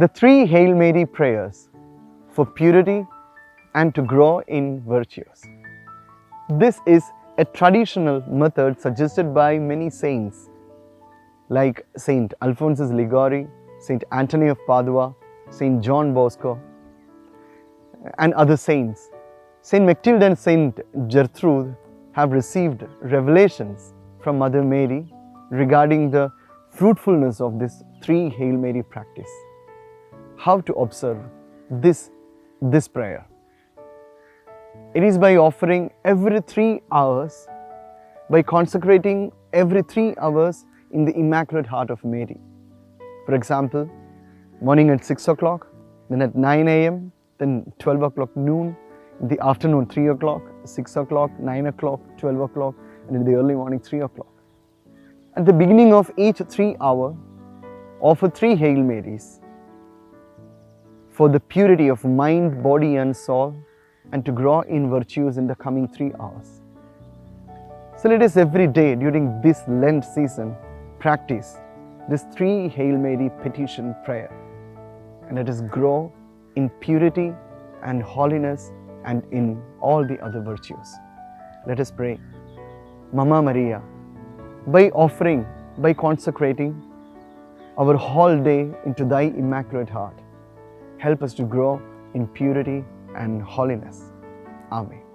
The three Hail Mary prayers for purity and to grow in virtues. This is a traditional method suggested by many saints like Saint Alphonsus Liguori, Saint Anthony of Padua, Saint John Bosco, and other saints. Saint Matilda and Saint Gertrude have received revelations from Mother Mary regarding the fruitfulness of this three Hail Mary practice. How to observe this prayer? It is by offering every 3 hours, by consecrating every 3 hours in the Immaculate Heart of Mary. For example, morning at 6 o'clock, then at 9 a.m., then 12 o'clock noon, in the afternoon 3 o'clock, 6 o'clock, 9 o'clock, 12 o'clock, and in the early morning 3 o'clock. At the beginning of each 3 hour, offer 3 Hail Marys for the purity of mind, body and soul, and to grow in virtues in the coming 3 hours. So let us every day during this Lent season practice this 3 Hail Mary petition prayer, and let us grow in purity and holiness and in all the other virtues. Let us pray. Mama Maria, by offering, by consecrating our whole day into Thy Immaculate Heart, help us to grow in purity and holiness. Amen.